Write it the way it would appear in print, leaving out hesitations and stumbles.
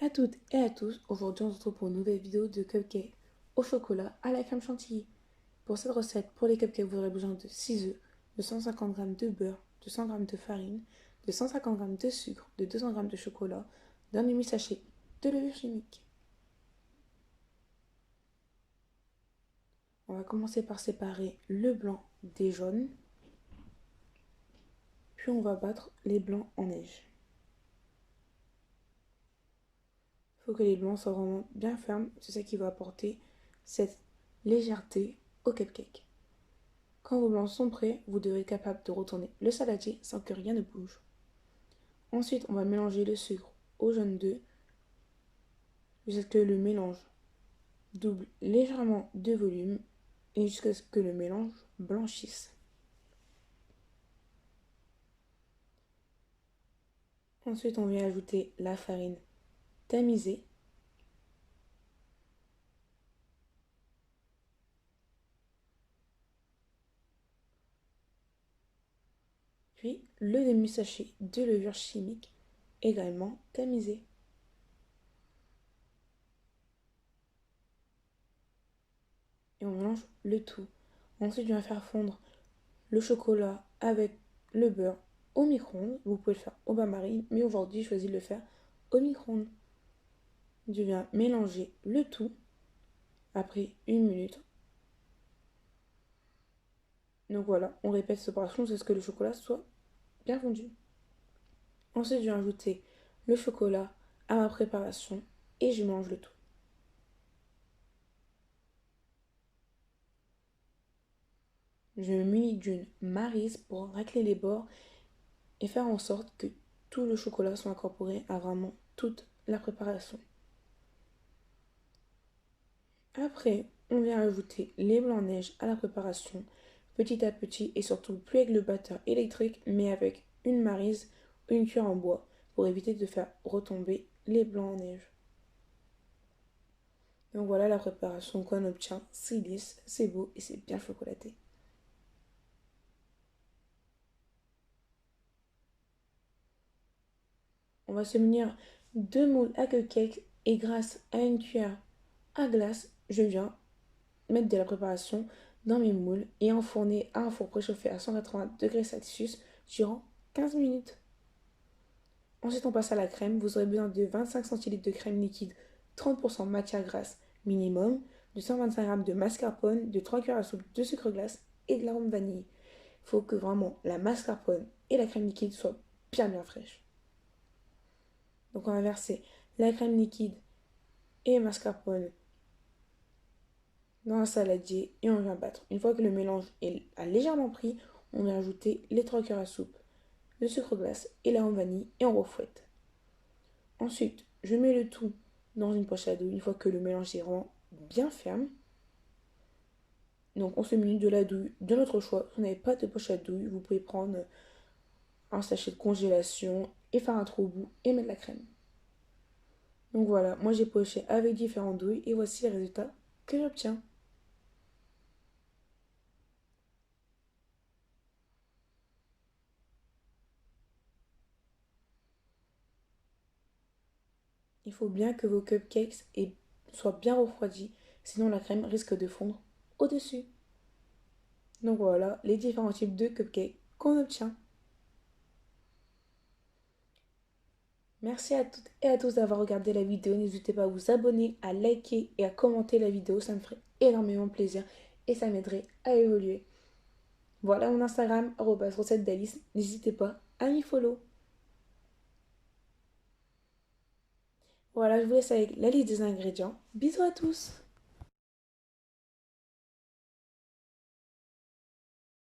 à toutes et à tous, aujourd'hui on se retrouve pour une nouvelle vidéo de cupcakes au chocolat à la crème chantilly. Pour cette recette, pour les cupcakes, vous aurez besoin de 6 œufs, de 150 g de beurre, de 100 g de farine, de 150 g de sucre, de 200 g de chocolat, d'un demi-sachet de levure chimique. On va commencer par séparer le blanc des jaunes, puis on va battre les blancs en neige. Il faut que les blancs soient vraiment bien fermes, c'est ça qui va apporter cette légèreté au cupcake. Quand vos blancs sont prêts, vous devrez être capable de retourner le saladier sans que rien ne bouge. Ensuite, on va mélanger le sucre au jaune d'œuf jusqu'à ce que le mélange double légèrement de volume et jusqu'à ce que le mélange blanchisse. Ensuite, on vient ajouter la farine tamisée. Puis le demi-sachet de levure chimique également tamisée. Et on mélange le tout. Ensuite, on va faire fondre le chocolat avec le beurre au micro-ondes. Vous pouvez le faire au bain-marie, mais aujourd'hui, je choisis de le faire au micro-ondes. Je viens mélanger le tout après 1 minute. Donc voilà, on répète cette opération jusqu'à ce que le chocolat soit bien fondu. Ensuite, je viens ajouter le chocolat à ma préparation et je mélange le tout. Je me munis d'une maryse pour racler les bords et faire en sorte que tout le chocolat soit incorporé à vraiment toute la préparation. Après, on vient ajouter les blancs de neige à la préparation, petit à petit et surtout plus avec le batteur électrique mais avec une maryse ou une cuillère en bois pour éviter de faire retomber les blancs en neige. Donc voilà la préparation qu'on obtient, c'est lisse, c'est beau et c'est bien chocolaté. On va se munir de moules à cupcake et grâce à une cuillère à glace, je viens mettre de la préparation dans mes moules et enfourner à un four préchauffé à 180 degrés Celsius durant 15 minutes. Ensuite, on passe à la crème. Vous aurez besoin de 25 cl de crème liquide, 30% matière grasse minimum, de 125 g de mascarpone, de 3 cuillères à soupe de sucre glace et de l'arôme vanille. Il faut que vraiment la mascarpone et la crème liquide soient bien fraîches. Donc on va verser la crème liquide et le mascarpone dans un saladier et on vient battre. Une fois que le mélange a légèrement pris, on vient ajouter les 3 cuillères à soupe, le sucre glace et l'arôme vanille et on refouette. Ensuite, je mets le tout dans une poche à douille une fois que le mélange est vraiment bien ferme. Donc on se munit de la douille de notre choix. Si vous n'avez pas de poche à douille, vous pouvez prendre un sachet de congélation et faire un trou au bout et mettre la crème. Donc voilà, moi j'ai poché avec différentes douilles et voici les résultats que j'obtiens. Il faut bien que vos cupcakes soient bien refroidis, sinon la crème risque de fondre au-dessus. Donc voilà les différents types de cupcakes qu'on obtient. Merci à toutes et à tous d'avoir regardé la vidéo. N'hésitez pas à vous abonner, à liker et à commenter la vidéo. Ça me ferait énormément plaisir et ça m'aiderait à évoluer. Voilà mon Instagram, recette d'Alice. N'hésitez pas à m'y follow. Voilà, je vous laisse avec la liste des ingrédients. Bisous à tous!